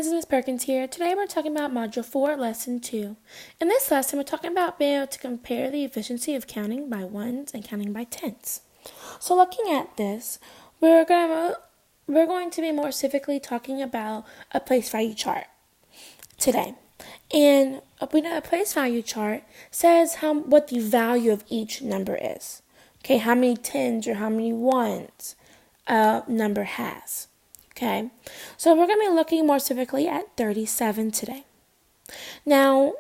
guys, it's Miss Perkins here. Today we're talking about Module 4, Lesson 2. In this lesson, we're talking about being able to compare the efficiency of counting by ones and counting by tens. So looking at this, we're going to be more specifically talking about a place value chart today. And we know a place value chart says what the value of each number is. Okay, how many tens or how many ones a number has. Okay, so we're going to be looking more specifically at 37 today. Now,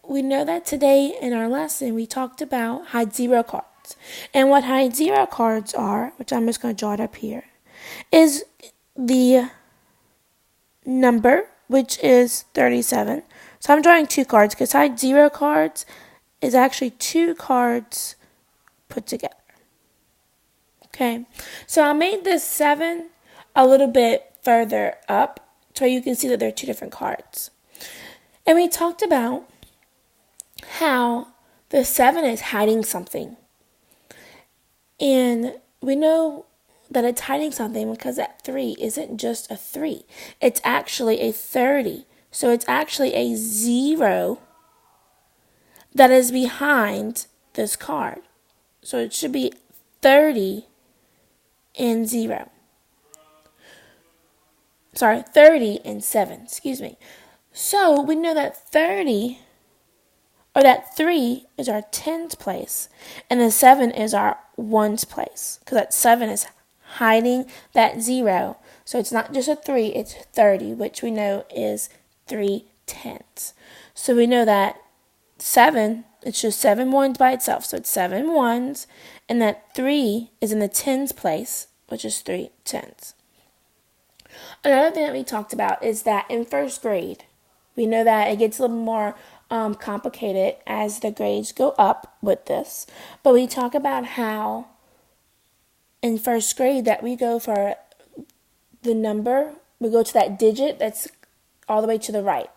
we know that today in our lesson we talked about hide zero cards. And what hide zero cards are, which I'm just going to draw it up here, is the number, which is 37. So I'm drawing two cards because hide zero cards is actually two cards put together. Okay, so I made this 7 a little bit further up so you can see that there are two different cards. And we talked about how the 7 is hiding something. And we know that it's hiding something because that 3 isn't just a 3. It's actually a 30. So it's actually a 0 that is behind this card. So it should be 30 and 0. 30 and 7, excuse me. So we know that 3 is our tens place, and the 7 is our ones place, because that 7 is hiding that 0. So it's not just a 3, it's 30, which we know is 3 tenths. So we know that 7, it's just 7 ones by itself, so it's 7 ones, and that 3 is in the tens place, which is 3 tenths. Another thing that we talked about is that in first grade, we know that it gets a little more complicated as the grades go up with this. But we talk about how in first grade that we go for the number, we go to that digit that's all the way to the right.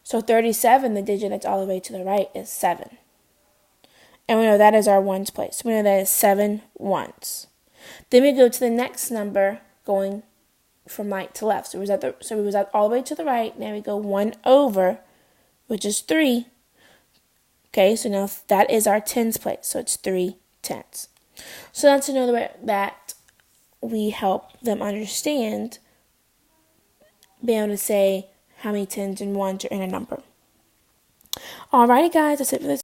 So 37, the digit that's all the way to the right is 7. And we know that is our ones place. We know that is 7 ones. Then we go to the next number going from right to left. So we was at all the way to the right. Now we go 1 over, which is 3. Okay, so now that is our tens place. So it's 3 tenths. So that's another way that we help them understand, being able to say how many tens and ones are in a number. Alrighty guys, that's it for this